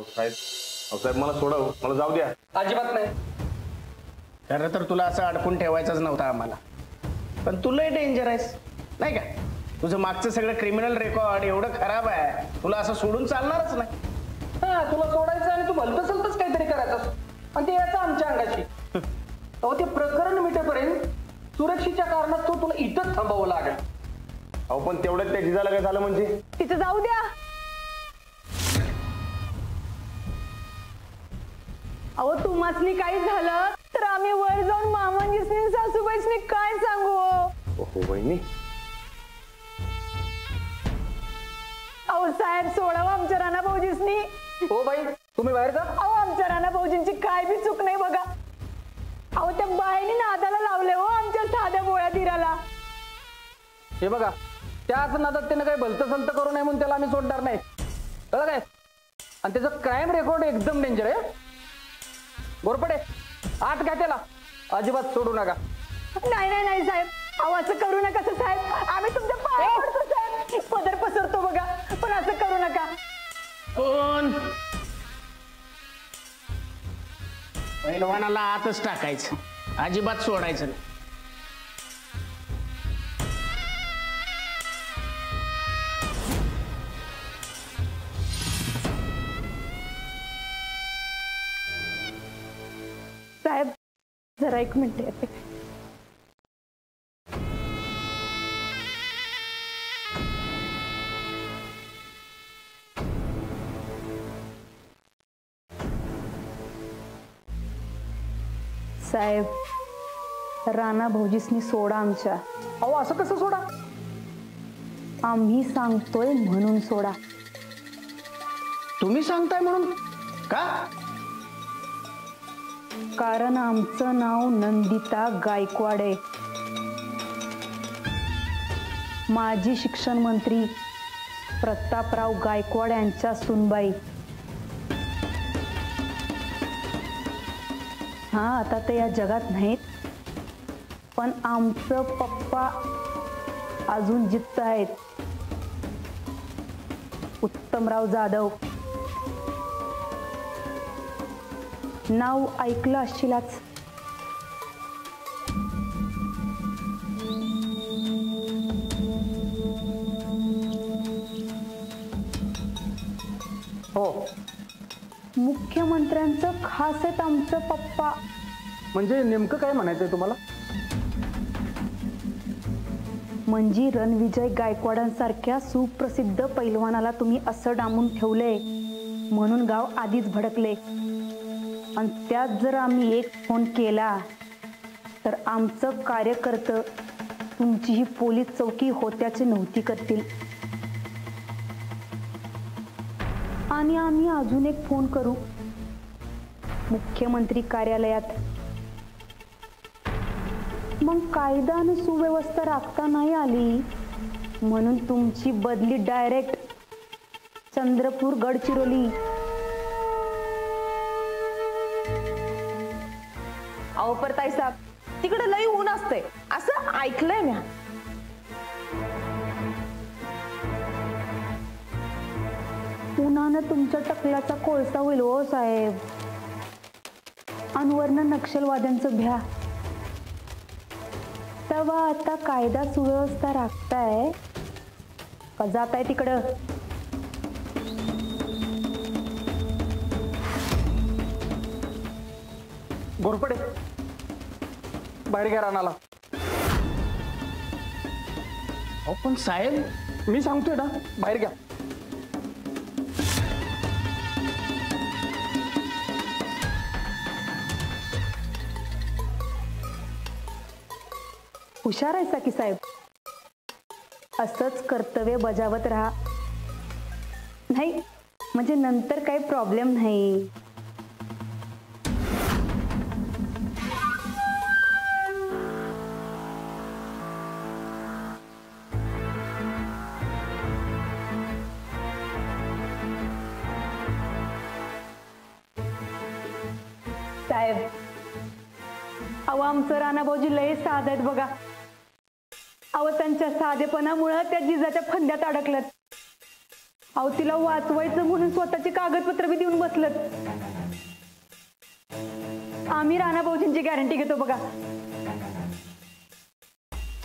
साहेब साहेब मला सोडा, मला जाऊ द्या. अजिबात नाही. खरं तर तुला असं अडकून ठेवायचंच नव्हतं आम्हाला, पण तुलाही डेंजर आहेस नाही का? तुझं मागचं सगळं क्रिमिनल रेकॉर्ड एवढं खराब आहे, तुला असं सोडून चालणारच नाही. हा, तुला सोडायचं आणि तू भलतं सलतच काहीतरी करायचं आणि ते याचं आमच्या अंगाशी. अहो ते प्रकरण मिटेपर्यंत सुरक्षेच्या कारणास्तव तुला इथंच थांबावं लागेल. अहो पण तेवढ्यात त्या जिजाला काय झालं म्हणजे? तिथं जाऊ द्या. अहो तुम्हासनी काही झालं तर आम्ही वर जाऊन मामांजीसनी सासूबाईसनी काय सांगू? हो बहिणी. अहो साहेब सोडावं आमच्या राणा भाऊजीसनी. हो बाई तुम्ही बाहेर जा. अहो आमच्या राणा भाऊजींची काय बी चूक नाही बघा. अहो त्या बाईनी नादाला लावले हो आमच्या साध्या बोळ्या धीराला. हे बघा त्याच नादात त्यानं काही भलतं सलत करू नये म्हणून त्याला आम्ही सोडणार नाही, कळलं काय? आणि त्याचं क्राईम रेकॉर्ड एकदम डेंजर आहे. गोरपडे आत घ्या त्याला, अजिबात सोडू नका. नाही नाही नाही साहेब, अहो असं करू नका साहेब, आम्ही तुमच्या पाया पडतो साहेब. पदर पसरतो बघा, पण असं करू नका. कोण? पैलवानाला आतच टाकायचं, अजिबात सोडायचं नाही. साहेब जरा एक मिनिट येते. साहेब राणा भाऊजीसनी सोडा आमच्या. अहो असं कसं सोडा? आम्ही सांगतोय म्हणून सोडा. तुम्ही सांगताय म्हणून का? कारण आमचं नाव नंदिता गायकवाड आहे. माजी शिक्षण मंत्री प्रतापराव गायकवाड यांच्या सुनबाई. हा आता ते या जगात नाहीत, पण आमचं पप्पा अजून जिद्द आहेत. उत्तमराव जाधव नाव ऐकलं असशीलाच. हो मुख्यमंत्र्यांचं खास आहेत आमचं पप्पा. म्हणजे नेमकं काय म्हणायचंय तुम्हाला? म्हणजे रणविजय गायकवाडांसारख्या सुप्रसिद्ध पैलवानाला तुम्ही असं डांबून ठेवले म्हणून गाव आधीच भडकले. आणि त्यात जर आम्ही एक फोन केला तर आमचं कार्यकर्तं तुमची ही पोलीस चौकी होत्याची नव्हती करतील. आणि आम्ही अजून एक फोन करू मुख्यमंत्री कार्यालयात. मग कायदा आणि सुव्यवस्था राखता नाही आली म्हणून तुमची बदली डायरेक्ट चंद्रपूर गडचिरोली. अहो परताई साहेब तिकडे लई ऊन असते असं ऐकलंय म्या. उन्हानं तुमच्या टकल्याचा कोळसा होईल हो साहेब. अनवरनं नक्षलवाद्यांचं भ्या. तेव्हा आता कायदा सुव्यवस्था राखताय का जाताय तिकडं? गोरपडे बाहेर घ्या राणाला. अहो पण साहेब मी सांगतोय ना, बाहेर घ्या. हुशार आहेसा की साहेब. असंच कर्तव्य बजावत राहा. नाही म्हणजे नंतर काही प्रॉब्लेम नाही. साहेब अहो आमचं राणा भाऊजी लय साध आहेत बघा. अहो त्यांच्या साधेपणामुळे त्या जिजाच्या फंद्यात अडकल्यात. अहो तिला वाचवायचं म्हणून स्वतःची कागदपत्र बी देऊन बसलत. आम्ही राणा भाऊजींची गॅरंटी घेतो बघा,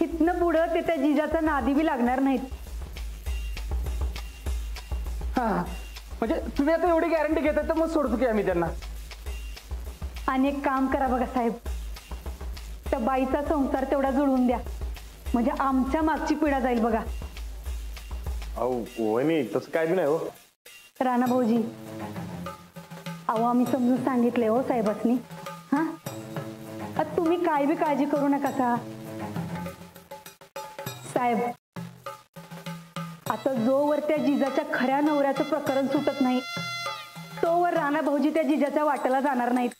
इथनं पुढं ते त्या जिजाचा नादी बी लागणार नाहीत. हा म्हणजे तुम्ही आता एवढी गॅरंटी घेता तर मग सोडतो की आम्ही त्यांना. आणि एक काम करा बघा साहेब, त्या बाईचा संसार तेवढा जुळवून द्या, म्हणजे आमच्या मागची पिढा जाईल बघा. अहो वहिनी तसं काय बी नाही हो. राणा भाऊजी, अहो आम्ही समजून सांगितले हो साहेबांनी. हा आता तुम्ही काय बी काळजी करू नका साहेब. आता जोवर त्या जिजाच्या खऱ्या नवऱ्याचं प्रकरण सुटत नाही तोवर राणा भाऊजी त्या जिजाच्या वाट्याला जाणार नाहीत.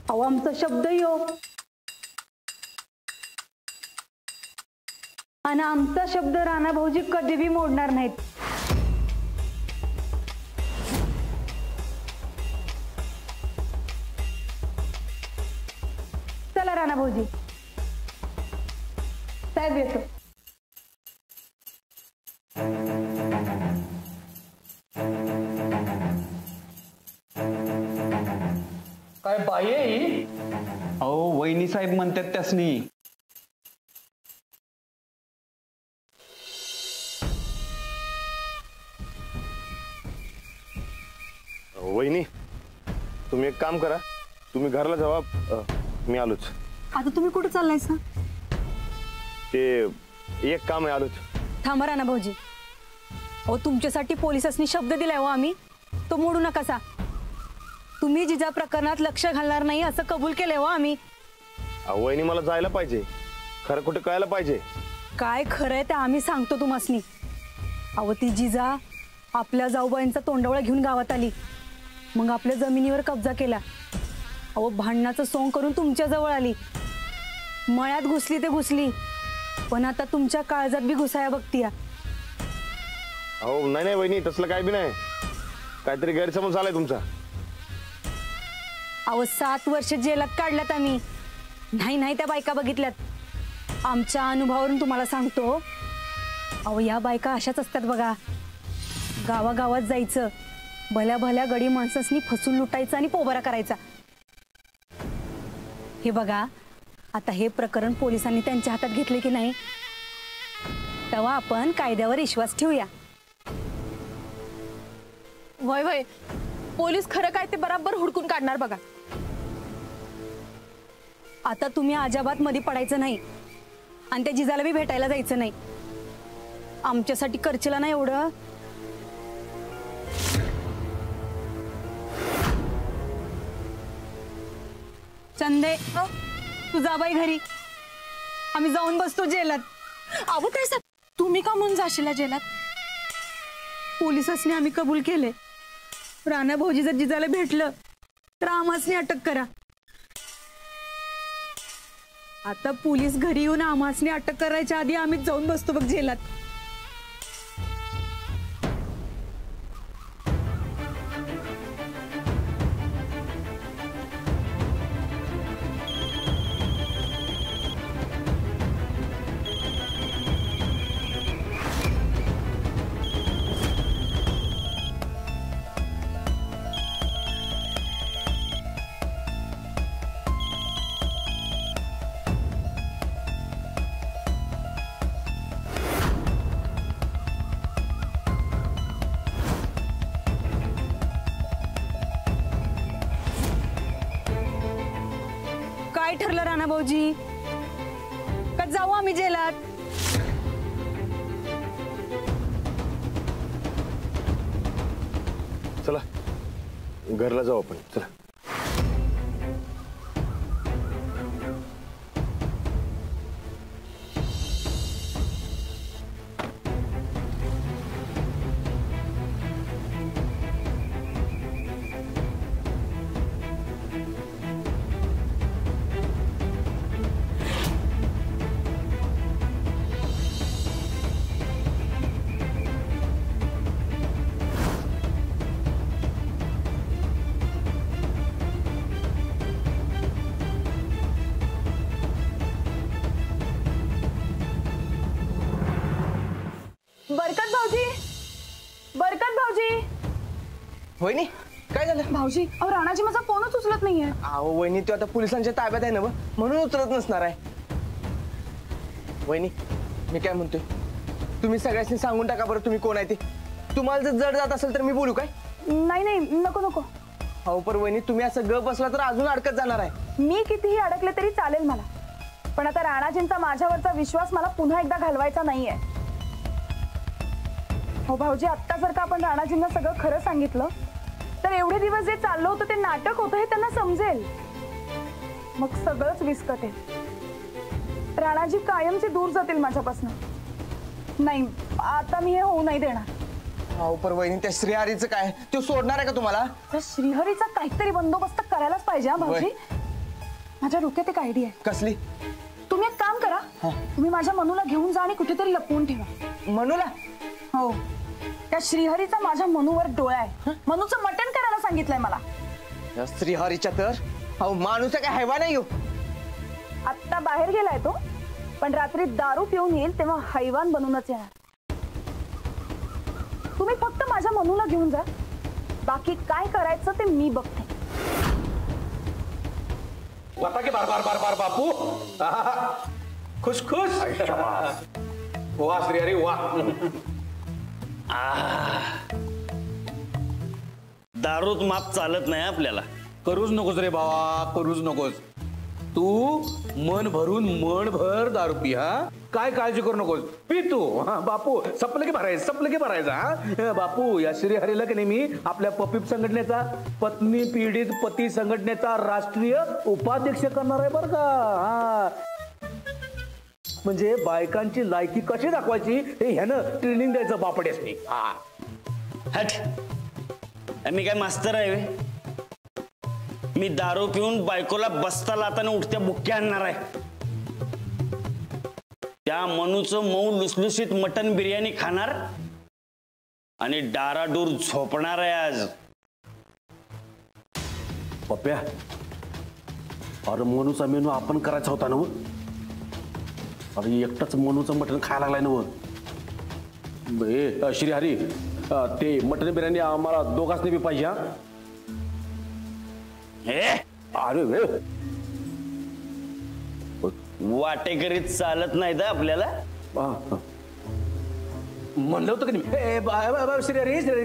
अहो आमचा शब्द यो आणि आमचा शब्द राणा भाऊजी कधी बी मोडणार नाहीत. चला राणा भाऊजी, साहेब येतो. काय बाई आहे ही? अहो वहिनी साहेब म्हणतात त्यासनी. वहिनी तुम्ही एक काम करा, तुम्ही घरला जावा, मी आलोच. आता तुम्ही कुठे चाललाय सा? ते एक काम आहे, आलोच. थांबा राणा भाऊजी, अहो तुमच्यासाठी पोलिसांनी शब्द दिलाय हो आम्ही, तो मोडू नका सा. तुम्ही जिजा प्रकरणात लक्ष घालणार नाही असं कबूल केलंय हो आम्ही. अहो वहिनी मला जायला पाहिजे, खरं कुठे कळायला पाहिजे. काय खरंय ते आम्ही सांगतो तुम्हासनी. अहो ती जिजा आपल्या जाऊबाईंचा तोंडावळा घेऊन गावात आली, मग आपल्या जमिनीवर कब्जा केला. अहो भांडणाचं सोंग करून तुमच्या जवळ आली, मळ्यात घुसली ते घुसली, पण आता तुमच्या काळजात बी घुसाया बघतीया. अहो नाही नाही वहिनी, तसलं काय बी नाही, काहीतरी गैरसमज झालाय तुमचा. अहो 7 वर्ष जेलात काढल्यात आम्ही, नाही त्या बायका बघितल्यात. आमच्या अनुभवावरून तुम्हाला सांगतो, अहो या बायका अशाच असतात बघा. गावागावात जायचं, भल्या भल्या गडी माणसांनी फसून लुटायचं आणि पोबारा करायचा. हे बघा, आता हे प्रकरण पोलिसांनी त्यांच्या हातात घेतले की नाही, तेव्हा आपण कायद्यावर विश्वास ठेवूया. वय वय, पोलीस खरं काय ते बराबर हुडकून काढणार बघा. आता तुम्ही अजाबात मध्ये पडायचं नाही आणि त्या जिजाला बी भेटायला जायचं नाही. आमच्यासाठी करचेला नाही एवढं. चंदे, तू जा बाई घरी, आम्ही जाऊन बसतो जेलात. अहो काय साहेब, तुम्ही का म्हणून जाशील जेलात? पोलिसांनी आम्ही कबूल केले, राणा भाऊजी जर जिजाला भेटलं तर आम्हासनी अटक करा. आता पोलीस घरी येऊन आम्हासनी अटक करायच्या आधी आम्ही जाऊन बसतो बघ जेलात. काय ठरलं राणा भाऊजी, का जाऊ आम्ही जेलात? चला घरला जाऊ आपण, चला. वहिनी काय झालं? भाऊजी अहो राणाजी माझा फोनच उचलत नाहीये. अहो वहिनी तो आता पोलिसांच्या ताब्यात आहे ना म्हणून उचलत नसणार आहे. वहिनी मी काय म्हणतोय, तुम्ही सगळ्यांनी सांगून टाका बरं तुम्ही कोण आहे ते. तुम्हाला जर जड जात असेल तर मी बोलू काय? नाही नाही नको नको. अहो पर वहिनी तुम्ही असं गप बसला तर अजून अडकत जाणार आहे. मी कितीही अडकले तरी चालेल मला, पण आता राणाजींचा माझ्यावरचा विश्वास मला पुन्हा एकदा घालवायचा नाहीये. हो भाऊजी, आत्ता जर का आपण राणाजींना सगळं खरं सांगितलं तर एवढे दिवस जे चाललं होतं ते नाटक होतं हे त्यांना समजेल. मग सगळंच विस्कटेल. राणाजी कायमचे दूर जातील माझ्यापासून. नाही आता मी हे होऊ नाही देणार. अहो पर वहिनी त्या श्रीहरीचं काय, तो सोडणार आहे का तुम्हाला? तर श्रीहरीचा काहीतरी बंदोबस्त करायलाच पाहिजे हा भाऊजी. माझ्या डोक्यात एक आयडिया आहे. कसली? तुम्ही एक काम करा, तुम्ही माझ्या मनूला घेऊन जा आणि कुठेतरी लपवून ठेवा. मनूला? हो, त्या श्रीहरीचा माझ्या मनूवर डोळा आहे. मनूचं मटण करायला सांगितलंय मला. या श्रीहरीच्या तर अहो माणूस काय हैवा नाही हो. आत्ता बाहेर गेलाय तो, पण रात्री दारू पिऊन येईल तेव्हा हैवान बनूनच येणार. तुम्ही फक्त माझ्या मनूला घेऊन जा, बाकी काय करायचं ते मी बघते. वाता के बार बार बार बार बापू. खुश खुश. वाह श्रीहरी वाह. दारूत माप चालत नाही आपल्याला. करूच नकोस रे बाबा, करूच नकोस. तू मन भर दारू पी. हा काय काळजी करू नकोस, पी तू. हा बापू, सपलं की भरायचं. हा बापू, या श्रीहरीला की नाही मी आपल्या पपीप संघटनेचा, पत्नी पीडित पती संघटनेचा राष्ट्रीय उपाध्यक्ष करणार आहे बरं का. हा म्हणजे बायकांची लायकी कशी दाखवायची हे ह्यानं ट्रेनिंग द्यायचं बापड्यासनी. हा हट, मी काय मास्तर आहे वे? मी दारू पिऊन बायकोला बसता लाताना उठत्या बुक्क्या आणणार आहे. त्या मनूचं मऊ लुसलुसीत मटन बिर्याणी खाणार आणि डाराडूर झोपणार आहे आज. पप्प्या, अरे मनूचा मेनू आपण करायचा होता ना. अरे एकटाच मनूचं मटण खायला लागलाय ना. ए श्रीहरी, ते मटन बिर्याणी आम्हाला दोघांनी बी पाहिजे. हा अरे वे, वाटेकरीत चालत नाही तर आपल्याला. म्हणलं होतं की नाही श्रीहरी,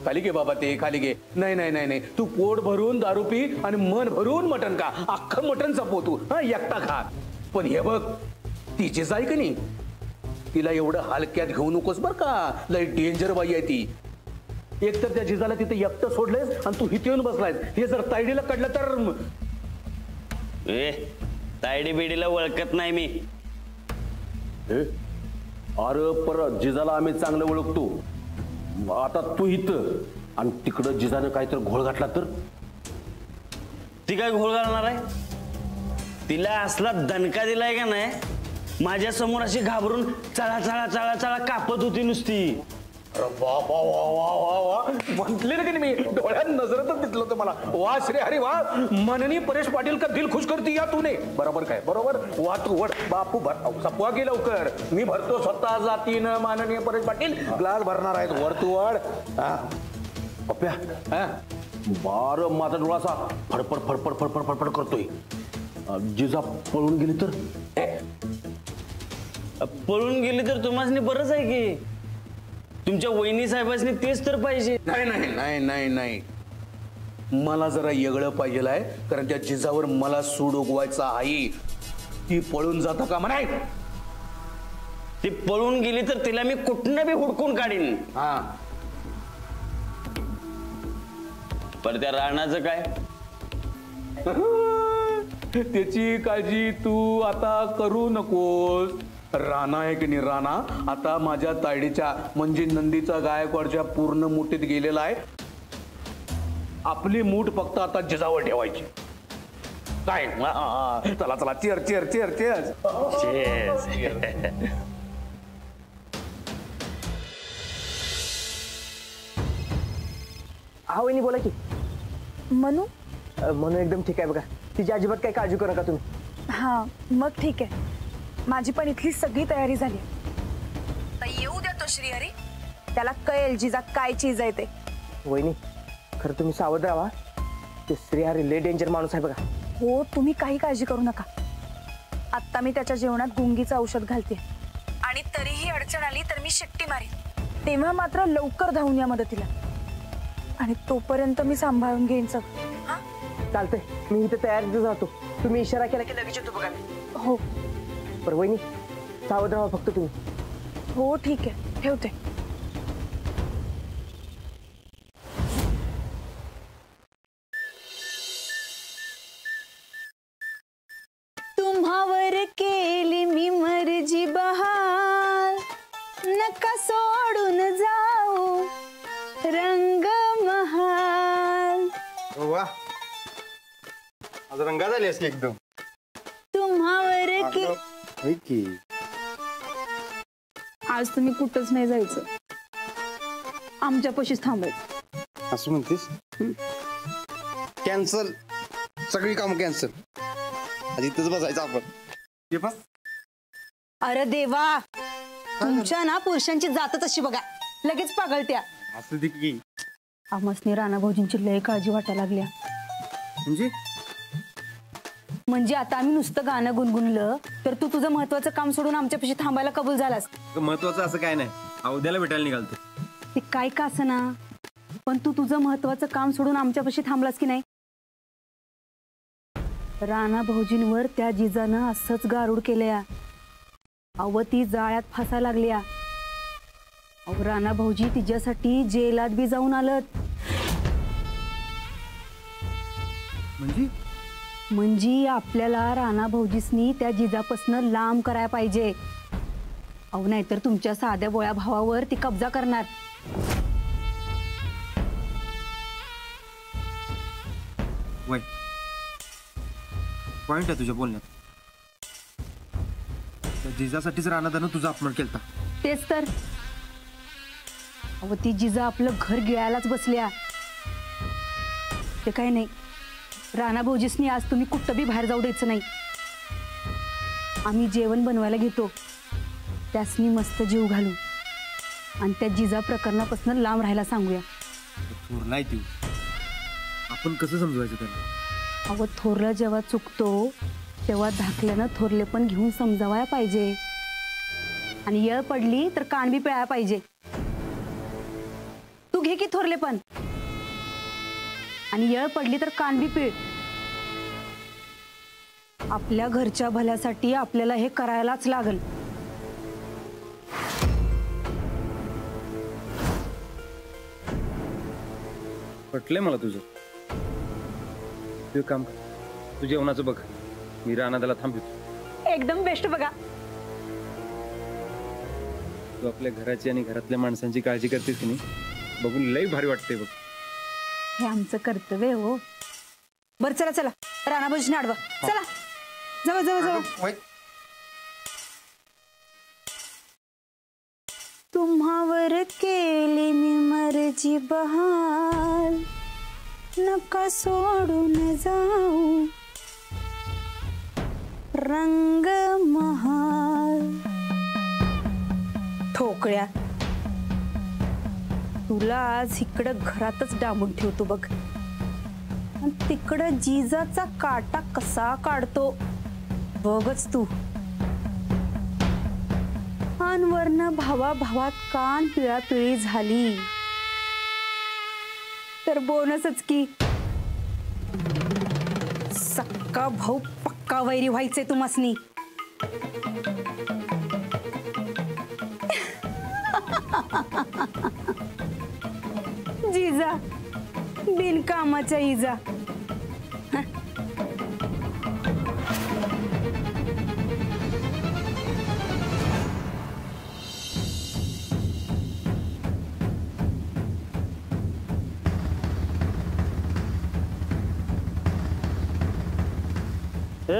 खाली घे बाबा, ते खाली घे. नाही, तू पोट भरून दारू पी आणि मन भरून मटण खा. अख्खं मटण संपव तू. हा एकटा खा. पण हे बघ, तिची जाय की नाही, तिला एवढं हलक्यात घेऊ नकोस बर का. लय डेंजर बाई आहे ती. एक तर त्या जिजाला तिथे एकटं सोडलंयस आणि तू इथे येऊन बसलायस. हे जर तायडीला कळलं तर. तायडी बिडीला ओळखत नाही मी. अरे पर जिजाला आम्ही चांगलं ओळखतो. आता तू इथं आणि तिकडं जिजानं काहीतरी घोळ घातला तर. ती काय घोळ घालणार आहे? तिला असला दणका दिलाय का नाही, माझ्या समोर अशी घाबरून चळा कापत होती नुसती. अरे वा वा वा वा वा वा, म्हटले ना की मी, डोळ्यात नजरतच दिसलं होतं मला. वा श्रीहरी वा. मननी परेश पाटील का दिल खुश करती या तूने. बरोबर काय, बरोबर. वा तू वड बापू, सपवा की लवकर. मी भरतो स्वतः जातीनं. माननीय परेश पाटील ग्लास भरणार आहेत. वर तू वड. हा पप्प्या, हा बार माझा डोळा असा फडफड करतोय. जिजा पळून गेली तर. पळून गेली तर तुम्हाला बरंच आहे की. तुमच्या वहिनी साहेबांनी तेच तर पाहिजे. नाही, मला जरा येगळं पाहिजे आहे, कारण त्या जिजावर मला सूड उगवायचा आहे. ती पळून जाता का म्हणाय. ती पळून गेली तर तिला मी कुठनं बी हुडकून काढीन. हा पण त्या राणाचं काय? त्याची काळजी तू आता करू नकोस. राणा आहे की नाही, राणा आता माझ्या तायडीच्या म्हणजे नंदीचा गायकवाडच्या पूर्ण मुठीत गेलेला आहे. आपली मूठ फक्त आता जिजावर ठेवायची. काय चला चेअर. हा वहिनी बोला की. मनू म्हणून एकदम ठीक आहे बघा. तिची अजिबात काही काळजी करू नका तुम्ही. हा मग ठीक आहे. माझी पण इथली सगळी तयारी झाली. तर येऊ द्या तो श्रीहरी, त्याला कळेल जिजा काय चीज आहे ते. वहिनी खरं तुम्ही सावध राहा. ते श्रीहरी लय डेंजर माणूस आहे बघा. हो तुम्ही काही काळजी करू नका. आत्ता मी त्याच्या जेवणात गुंगीचं औषध घालते आणि तरीही अडचण आली तर मी शिट्टी मारीन. तेव्हा मात्र लवकर धावून या मदतीला आणि तोपर्यंत मी सांभाळून घेईन सगळं. हा चालतंय मी इथे तयारीत जातो. तुम्ही इशारा केला की लगेच येतो बघा. हो पर वहिनी सावध राहा फक्त तुम्ही. हो ठीक आहे ठेवते. तुम्हावर केली मी मर्जी बहार, नका सोडून जाऊ रंग महाल. वा आज रंगा झाली असली एकदम. तुम्हावर के होय की. आज तुम्ही कुठंच नाही जायचं, आमच्या पशीच थांबायचं. असं म्हणतेस? कॅन्सल, सगळी काम कॅन्सल. आज इथंच बसायचं आपण. ये बस. अरे देवा, तुमच्या ना पुरुषांची जातच अशी बघा, लगेच पागळत्या. असं दे की. आमसनी राणा भाऊजींची लय काळजी वाटायला लागल्या. म्हणजे आता आम्ही नुसतं गाणं गुणगुणलं तर तू तुझं महत्वाचं काम सोडून आमच्यापाशी थांबायला कबूल झालास. महत्वाचं असं काय नाही, उद्याला भेटायला निघालतो. ते काय का असं ना, पण तू तुझं महत्वाचं काम सोडून आमच्यापाशी थांबलास की नाही. राणा भाऊजींवर त्या जिजानं असंच गारुड केल्या. अव ती जाळ्यात फासायला लागल्या. अहो राणा भाऊजी तिच्यासाठी जेलात बी जाऊन आलत. म्हणजे आपल्याला राणा भाऊजीसनी त्या जिजापासनं लांब करायला पाहिजे. अहो नाहीतर तुमच्या साध्या बोळ्या भावावर ती कब्जा करणार. वय पॉइंट आहे तुझ्या बोलण्यात. त्या जिजासाठीच राणादानं तुझा अपमान केलता. तेच तर. अहो ती जिजा आपलं घर गिळायलाच बसल्या. ते काही नाही, राणा भाऊजीसनी आज तुम्ही कुठं बी बाहेर जाऊ द्यायचं नाही. आम्ही जेवण बनवायला घेतो, त्यासनी मस्त जीव घालू आणि त्या जिजा प्रकरणापासून लांब राहायला सांगूया. थोरलाय तू, आपण कसं समजवायचं त्याला. अहो थोरला जेव्हा चुकतो तेव्हा धाकल्यानं थोरले पण घेऊन समजावायला पाहिजे. आणि येळ पडली तर कान बी पिळायला पाहिजे. तू घे की थोरले पण, आणि येळ पडली तर कान बी पिळ. आपल्या घरच्या भल्यासाठी आपल्याला हे करायलाच लागल. पटलंय मला तुझं. तू काम कर, तू जेवणाचं बघ, मी राणादाला थांबवतो. एकदम बेस्ट बघा. तू आपल्या घराची आणि घरातल्या माणसांची काळजी करतेस की नाही, बघून लई भारी वाटते बघ. हे आमचं कर्तव्य हो. बर चला चला, राणा भाऊजीने आडवा. चला जवळ जवळ जवळ. तुम्हावर केली मी मर्जी बहाल, नका सोडून जाऊ रंग महाल. ठोकळ्या, तुला आज इकडं घरातच डांबून ठेवतो बघ. आणि तिकडं जिजाचा काटा कसा काढतो बघच तू. वरनं भावा भावात कान पिळापिळी झाली तर बोनसच की. सक्का भाऊ पक्का वैरी व्हायचे तुम्हासनी. जिजा बिनकामाच्या इजा. ए,